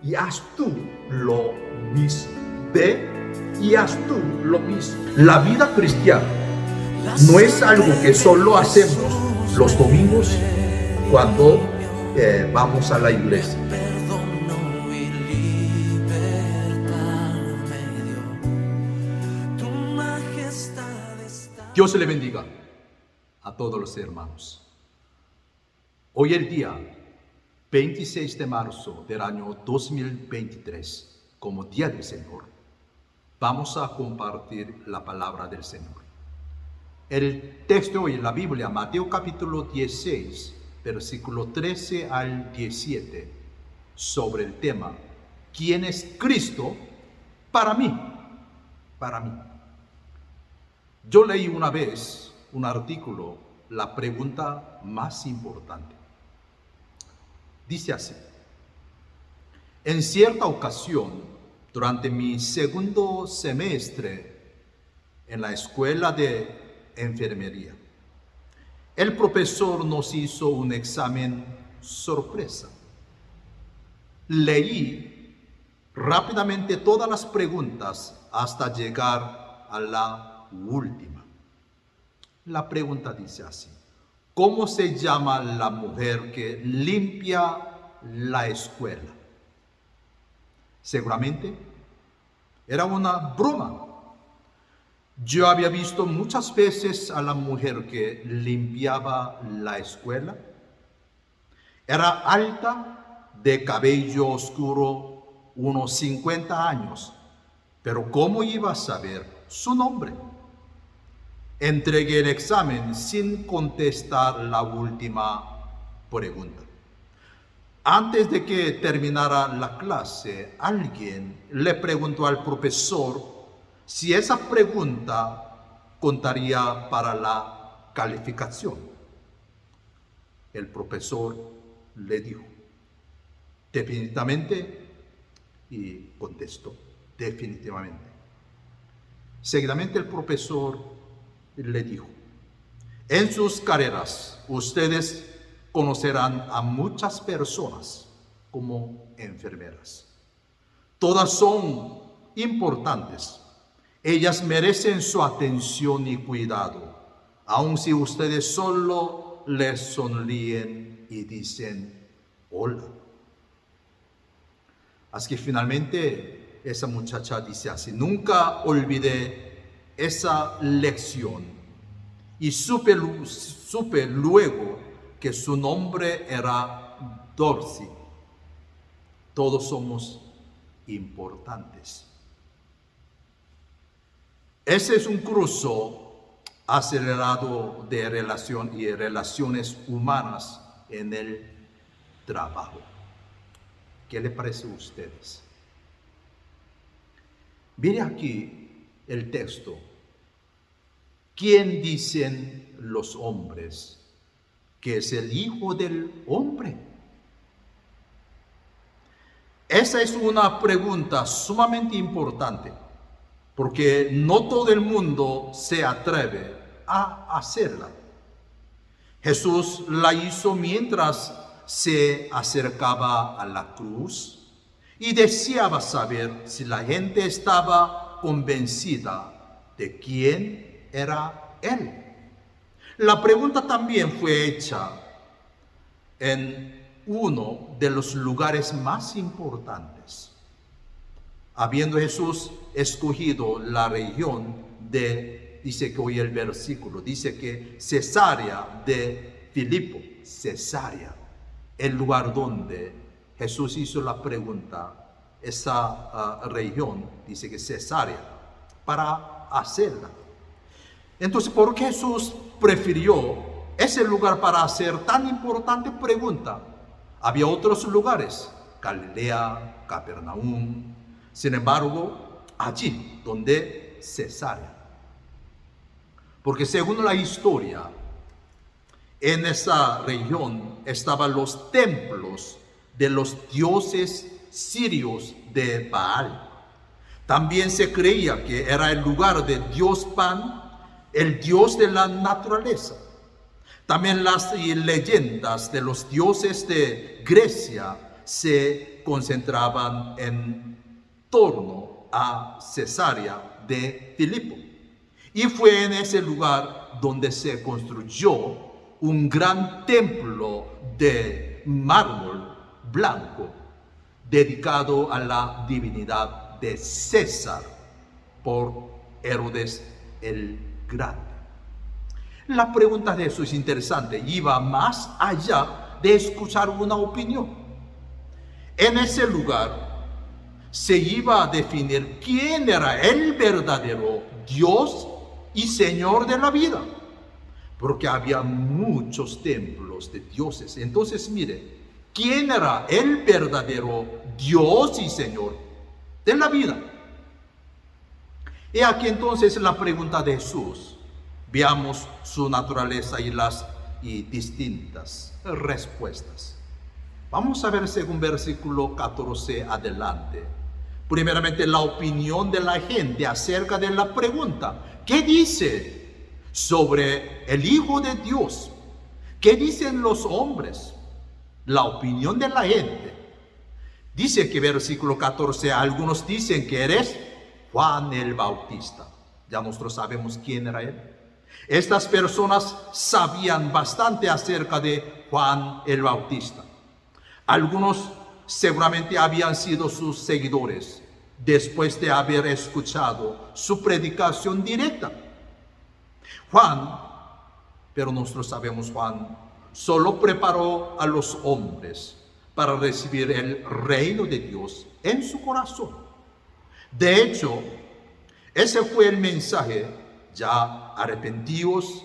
y haz tú lo mismo. Ve y haz tú lo mismo. La vida cristiana no es algo que solo hacemos los domingos cuando vamos a la iglesia. Dios le bendiga a todos los hermanos. Hoy el día 26 de marzo del año 2023, como Día del Señor, vamos a compartir la palabra del Señor. El texto hoy en la Biblia, Mateo capítulo 16, versículo 13 al 17, sobre el tema, ¿quién es Cristo para mí? Para mí. Yo leí una vez un artículo, la pregunta más importante. Dice así: en cierta ocasión, durante mi segundo semestre en la escuela de enfermería, el profesor nos hizo un examen sorpresa. Leí rápidamente todas las preguntas hasta llegar a la última. La pregunta dice así: ¿cómo se llama la mujer que limpia la escuela? Seguramente era una broma. Yo había visto muchas veces a la mujer que limpiaba la escuela. Era alta, de cabello oscuro, unos 50 años. Pero ¿cómo iba a saber su nombre? Entregué el examen sin contestar la última pregunta. Antes de que terminara la clase, alguien le preguntó al profesor si esa pregunta contaría para la calificación. El profesor le dijo, definitivamente, y contestó, definitivamente. Seguidamente el profesor le dijo, en sus carreras ustedes conocerán a muchas personas como enfermeras. Todas son importantes. Ellas merecen su atención y cuidado, aun si ustedes solo les sonríen y dicen hola. Así que finalmente esa muchacha dice así: nunca olvidé esa lección y supe luego que su nombre era Dorsey. Todos somos importantes. Ese es un curso acelerado de relación y relaciones humanas en el trabajo. ¿Qué le parece a ustedes? Mire aquí el texto. ¿Quién dicen los hombres que es el Hijo del Hombre? Esa es una pregunta sumamente importante, porque no todo el mundo se atreve a hacerla. Jesús la hizo mientras se acercaba a la cruz y deseaba saber si la gente estaba convencida de quién era Él. La pregunta también fue hecha en uno de los lugares más importantes. Habiendo Jesús escogido la región de, dice que hoy el versículo, dice que Cesarea de Filipo, Cesarea, el lugar donde Jesús hizo la pregunta, esa región, dice que Cesarea, para hacerla. Entonces, ¿por qué Jesús prefirió ese lugar para hacer tan importante pregunta? Había otros lugares, Galilea, Capernaum. Sin embargo, allí donde Cesarea. Porque según la historia, en esa región estaban los templos de los dioses sirios de Baal. También se creía que era el lugar de Dios Pan, el dios de la naturaleza. También las leyendas de los dioses de Grecia se concentraban en torno a Cesarea de Filipo. Y fue en ese lugar donde se construyó un gran templo de mármol blanco dedicado a la divinidad de César por Herodes el Grande. La pregunta de Jesús es interesante, iba más allá de escuchar una opinión. En ese lugar se iba a definir quién era el verdadero Dios y Señor de la vida, porque había muchos templos de dioses. Entonces, mire, ¿quién era el verdadero Dios y Señor de la vida? Y aquí entonces la pregunta de Jesús. Veamos su naturaleza y las distintas respuestas. Vamos a ver según versículo 14 adelante. Primeramente, la opinión de la gente acerca de la pregunta. ¿Qué dice sobre el Hijo de Dios? ¿Qué dicen los hombres? La opinión de la gente. Dice que versículo 14, algunos dicen que eres Juan el Bautista. Ya nosotros sabemos quién era él. Estas personas sabían bastante acerca de Juan el Bautista. Algunos seguramente habían sido sus seguidores después de haber escuchado su predicación directa. Juan, pero nosotros sabemos, Juan solo preparó a los hombres para recibir el reino de Dios en su corazón. De hecho, ese fue el mensaje: ya arrepentíos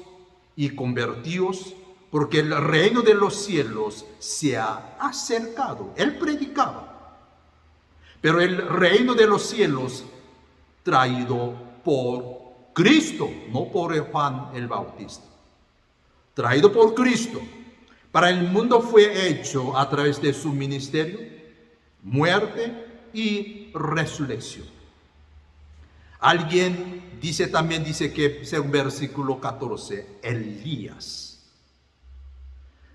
y convertíos, porque el reino de los cielos se ha acercado. Él predicaba. Pero el reino de los cielos traído por Cristo, no por Juan el Bautista. Traído por Cristo. Para el mundo fue hecho a través de su ministerio, muerte y resurrección. Alguien también dice que, según versículo 14, Elías.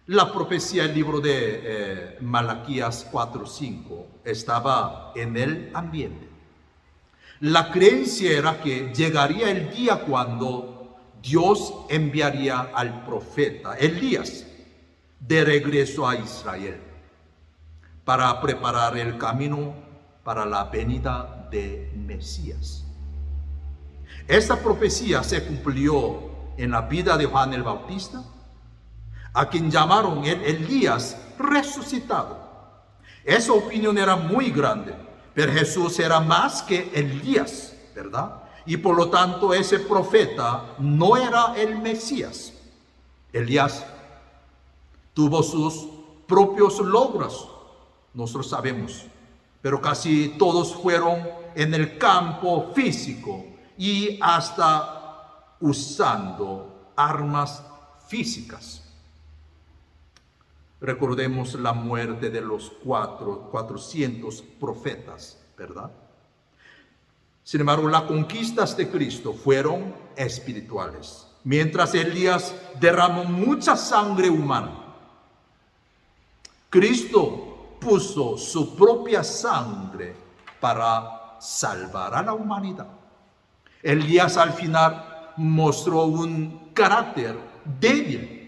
La profecía del libro de Malaquías 4:5 estaba en el ambiente. La creencia era que llegaría el día cuando Dios enviaría al profeta Elías de regreso a Israel para preparar el camino para la venida de Mesías. Esta profecía se cumplió en la vida de Juan el Bautista, a quien llamaron el Elías resucitado. Esa opinión era muy grande, pero Jesús era más que Elías, ¿verdad? Y por lo tanto ese profeta no era el Mesías. Elías tuvo sus propios logros, nosotros sabemos, pero casi todos fueron en el campo físico y hasta usando armas físicas. Recordemos la muerte de los 400 profetas, ¿verdad? Sin embargo, las conquistas de Cristo fueron espirituales. Mientras Elías derramó mucha sangre humana, Cristo puso su propia sangre para salvar a la humanidad. Elías al final mostró un carácter débil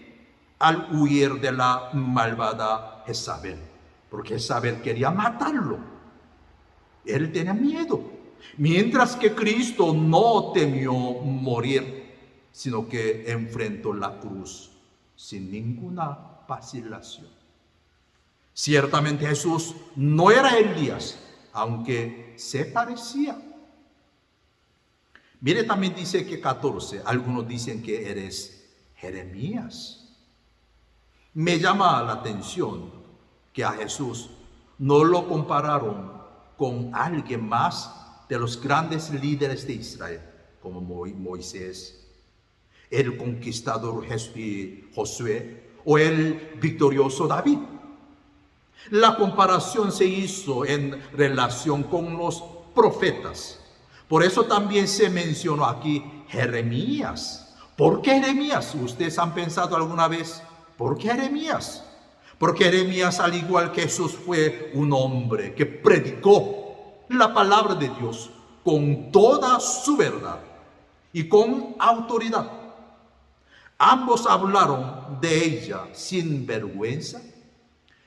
al huir de la malvada Jezabel, porque Jezabel quería matarlo. Él tenía miedo, mientras que Cristo no temió morir, sino que enfrentó la cruz sin ninguna vacilación. Ciertamente Jesús no era Elías, aunque se parecía. Mire, también dice que 14, algunos dicen que eres Jeremías. Me llama la atención que a Jesús no lo compararon con alguien más de los grandes líderes de Israel, como Moisés, el conquistador Josué o el victorioso David. La comparación se hizo en relación con los profetas. Por eso también se mencionó aquí Jeremías. ¿Por qué Jeremías? ¿Ustedes han pensado alguna vez? ¿Por qué Jeremías? Porque Jeremías, al igual que Jesús, fue un hombre que predicó la palabra de Dios con toda su verdad y con autoridad. Ambos hablaron de ella sin vergüenza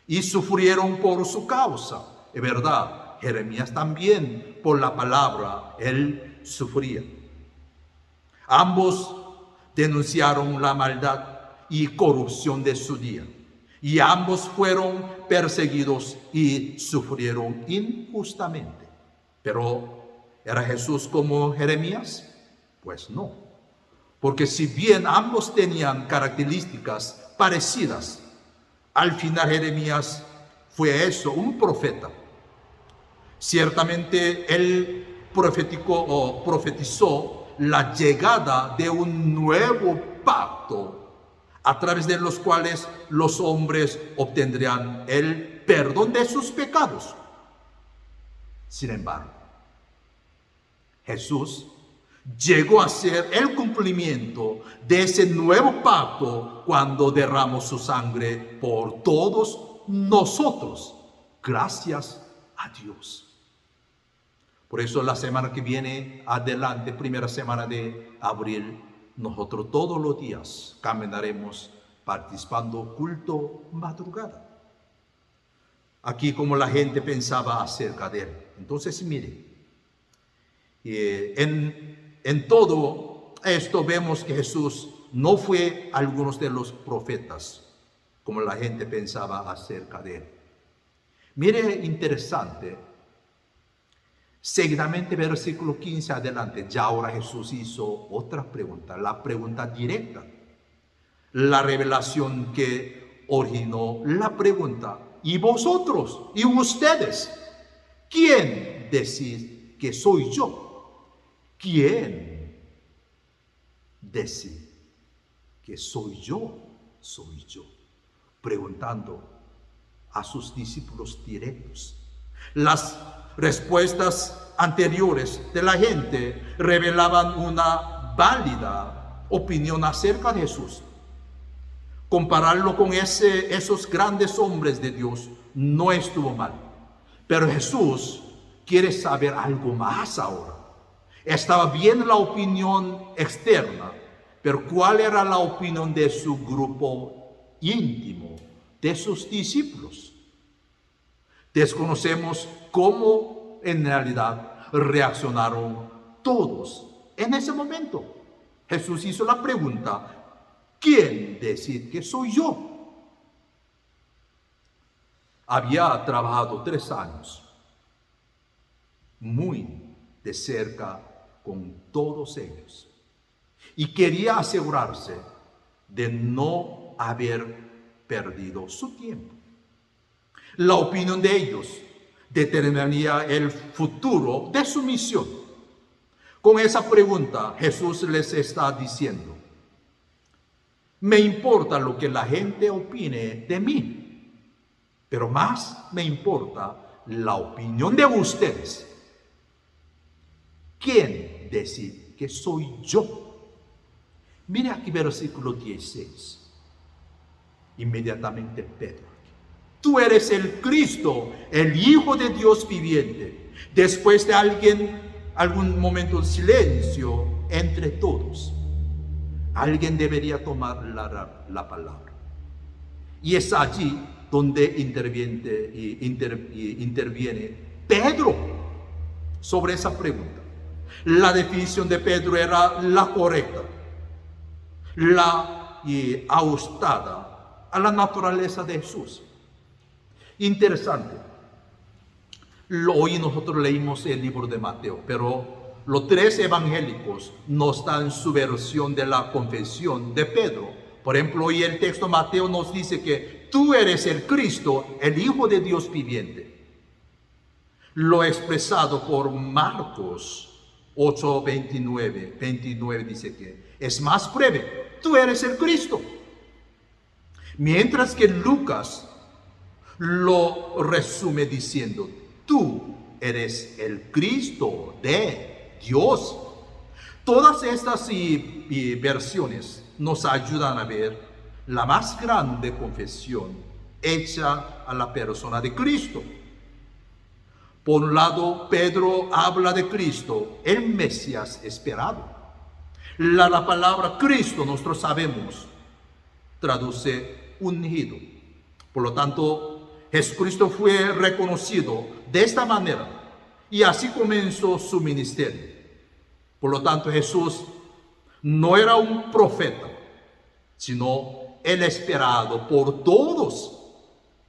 y sufrieron por su causa. Es verdad, Jeremías también por la palabra, él sufría. Ambos denunciaron la maldad y corrupción de su día. Y ambos fueron perseguidos y sufrieron injustamente. Pero, ¿era Jesús como Jeremías? Pues no. Porque si bien ambos tenían características parecidas, al final Jeremías fue eso, un profeta. Ciertamente él profetizó la llegada de un nuevo pacto a través de los cuales los hombres obtendrían el perdón de sus pecados. Sin embargo, Jesús llegó a ser el cumplimiento de ese nuevo pacto cuando derramó su sangre por todos nosotros. Gracias a Dios. Por eso la semana que viene adelante, primera semana de abril, nosotros todos los días caminaremos participando culto madrugada. Aquí como la gente pensaba acerca de él. Entonces mire, en todo esto vemos que Jesús no fue algunos de los profetas como la gente pensaba acerca de él. Mire, interesante. Seguidamente, versículo 15 adelante, ya ahora Jesús hizo otra pregunta, la pregunta directa. La revelación que originó la pregunta. ¿Y vosotros? ¿Y ustedes? ¿Quién decís que soy yo? ¿Quién decís que soy yo? Soy yo. Preguntando a sus discípulos directos. Las respuestas anteriores de la gente revelaban una válida opinión acerca de Jesús. Compararlo con esos grandes hombres de Dios no estuvo mal. Pero Jesús quiere saber algo más ahora. Estaba bien la opinión externa, pero ¿cuál era la opinión de su grupo íntimo, de sus discípulos? Desconocemos cómo en realidad reaccionaron todos en ese momento. Jesús hizo la pregunta, ¿quién decís que soy yo? Había trabajado 3 años muy de cerca con todos ellos y quería asegurarse de no haber perdido su tiempo. La opinión de ellos determinaría el futuro de su misión. Con esa pregunta, Jesús les está diciendo, me importa lo que la gente opine de mí, pero más me importa la opinión de ustedes. ¿Quién decide que soy yo? Mire aquí versículo 16. Inmediatamente Pedro. Tú eres el Cristo, el Hijo de Dios viviente. Después de algún momento de silencio entre todos, alguien debería tomar la palabra. Y es allí donde interviene Pedro sobre esa pregunta. La definición de Pedro era la correcta, la ajustada a la naturaleza de Jesús. Interesante. Hoy nosotros leímos el libro de Mateo, pero los 3 evangélicos nos dan su versión de la confesión de Pedro. Por ejemplo, hoy el texto de Mateo nos dice que tú eres el Cristo, el Hijo de Dios viviente. Lo expresado por Marcos 8:29 dice que es más breve. Tú eres el Cristo. Mientras que Lucas lo resume diciendo, tú eres el Cristo de Dios. Todas estas versiones nos ayudan a ver la más grande confesión hecha a la persona de Cristo. Por un lado, Pedro habla de Cristo, el Mesías esperado. La palabra Cristo, nosotros sabemos, traduce ungido. Por lo tanto, Jesucristo fue reconocido de esta manera y así comenzó su ministerio. Por lo tanto, Jesús no era un profeta, sino el esperado por todos,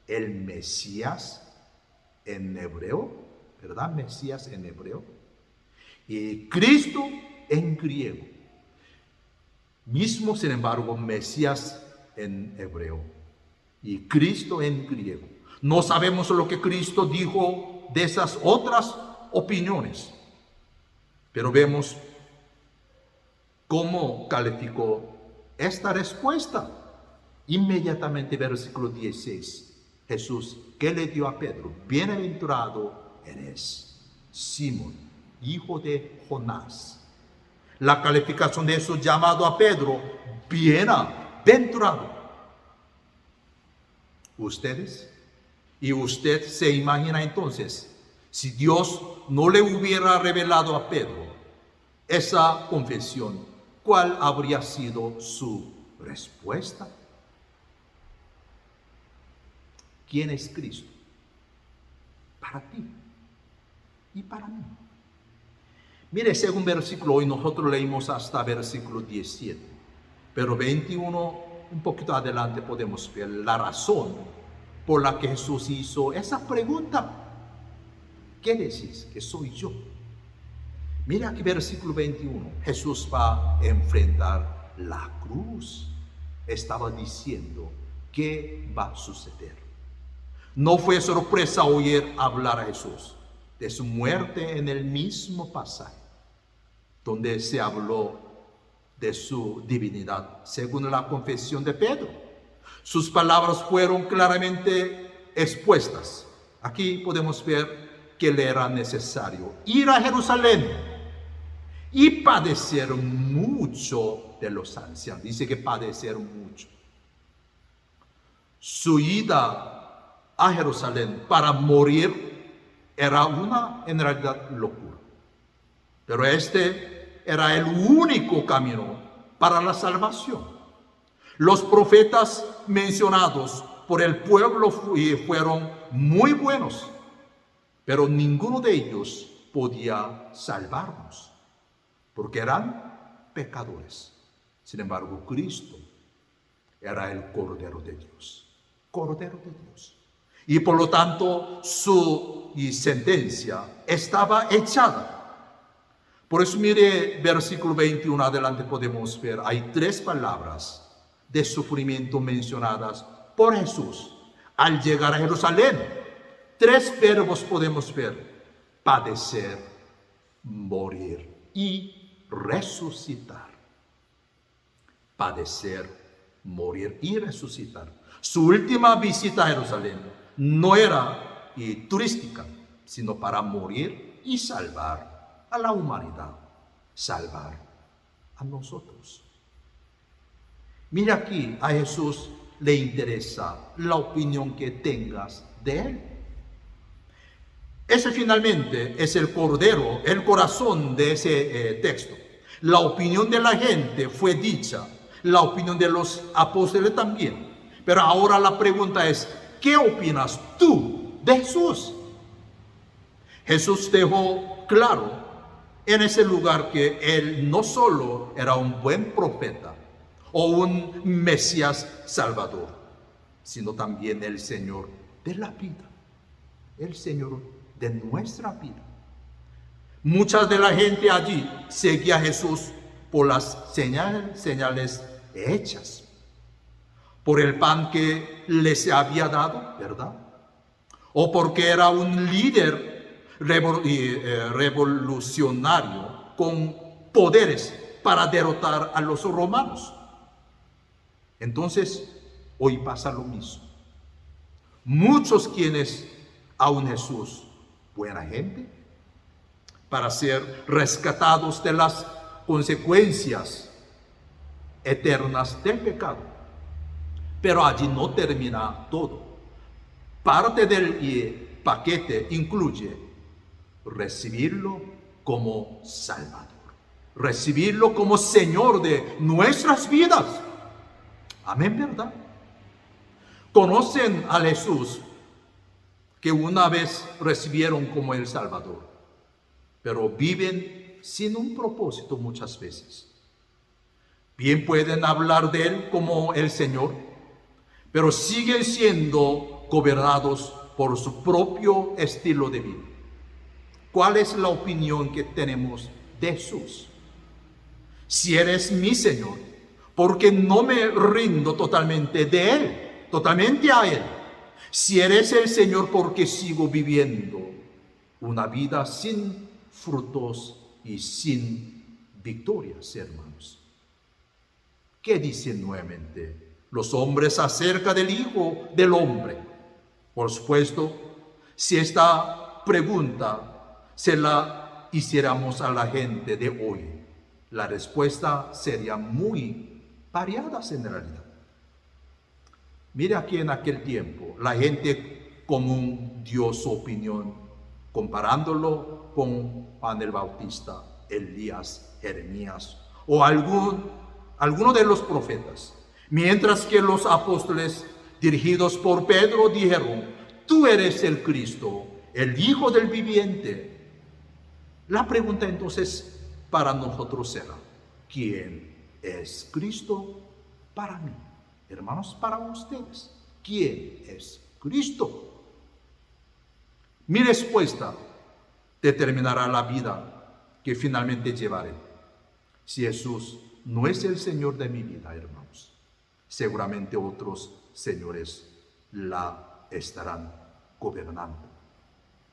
el Mesías en hebreo, ¿verdad? Mesías en hebreo. Y Cristo en griego. Mismo, sin embargo, Mesías en hebreo y Cristo en griego. No sabemos lo que Cristo dijo de esas otras opiniones, pero vemos cómo calificó esta respuesta. Inmediatamente, versículo 16, Jesús, ¿qué le dio a Pedro? Bienaventurado eres, Simón, hijo de Jonás. La calificación de Jesús llamado a Pedro, bienaventurado. Ustedes y usted se imagina entonces, si Dios no le hubiera revelado a Pedro esa confesión, ¿cuál habría sido su respuesta? ¿Quién es Cristo? Para ti y para mí. Mire, según versículo, hoy nosotros leímos hasta versículo 17, pero 21, un poquito adelante podemos ver la razón por la que Jesús hizo esa pregunta. ¿Qué decís que soy yo? Mira aquí versículo 21, Jesús va a enfrentar la cruz. Estaba diciendo qué va a suceder. No fue sorpresa oír hablar a Jesús de su muerte en el mismo pasaje donde se habló de su divinidad, según la confesión de Pedro. Sus palabras fueron claramente expuestas. Aquí podemos ver que le era necesario ir a Jerusalén y padecer mucho de los ancianos. Dice que padecer mucho. Su ida a Jerusalén para morir era en realidad locura. Pero este era el único camino para la salvación. Los profetas mencionados por el pueblo fueron muy buenos, pero ninguno de ellos podía salvarnos, porque eran pecadores. Sin embargo, Cristo era el Cordero de Dios. Cordero de Dios. Y por lo tanto, su sentencia estaba echada. Por eso, mire, versículo 21 adelante podemos ver, hay 3 palabras de sufrimiento mencionadas por Jesús al llegar a Jerusalén. 3 verbos podemos ver: padecer, morir y resucitar. Padecer, morir y resucitar. Su última visita a Jerusalén no era turística, sino para morir y salvar a la humanidad, salvar a nosotros. Mira, aquí a Jesús le interesa la opinión que tengas de Él. Ese finalmente es el cordero, el corazón de ese texto. La opinión de la gente fue dicha, la opinión de los apóstoles también. Pero ahora la pregunta es, ¿qué opinas tú de Jesús? Jesús dejó claro en ese lugar que Él no solo era un buen profeta o un Mesías Salvador, sino también el Señor de la vida, el Señor de nuestra vida. Mucha de la gente allí seguía a Jesús por las señales hechas, por el pan que les había dado, ¿verdad? O porque era un líder revolucionario con poderes para derrotar a los romanos. Entonces, hoy pasa lo mismo. Muchos quienes aún Jesús, buena gente, para ser rescatados de las consecuencias eternas del pecado. Pero allí no termina todo. Parte del paquete incluye recibirlo como Salvador, recibirlo como Señor de nuestras vidas. Amén, ¿verdad? Conocen a Jesús que una vez recibieron como el Salvador, pero viven sin un propósito muchas veces. Bien pueden hablar de Él como el Señor, pero siguen siendo gobernados por su propio estilo de vida. ¿Cuál es la opinión que tenemos de Jesús? Si eres mi Señor, porque no me rindo totalmente de Él, totalmente a Él. Si eres el Señor, porque sigo viviendo una vida sin frutos y sin victorias, hermanos. ¿Qué dicen nuevamente los hombres acerca del Hijo del Hombre? Por supuesto, si esta pregunta se la hiciéramos a la gente de hoy, la respuesta sería muy variada en realidad. Mira que en aquel tiempo la gente común dio su opinión comparándolo con Juan el Bautista, Elías, Jeremías o alguno de los profetas. Mientras que los apóstoles dirigidos por Pedro dijeron: tú eres el Cristo, el Hijo del viviente. La pregunta entonces para nosotros será: ¿quién es Cristo para mí? Hermanos, para ustedes, ¿quién es Cristo? Mi respuesta determinará la vida que finalmente llevaré. Si Jesús no es el Señor de mi vida, hermanos, seguramente otros señores la estarán gobernando.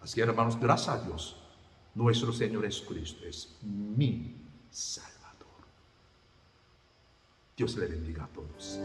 Así que, hermanos, gracias a Dios, nuestro Señor Jesucristo es mi Salvador. Dios le bendiga a todos.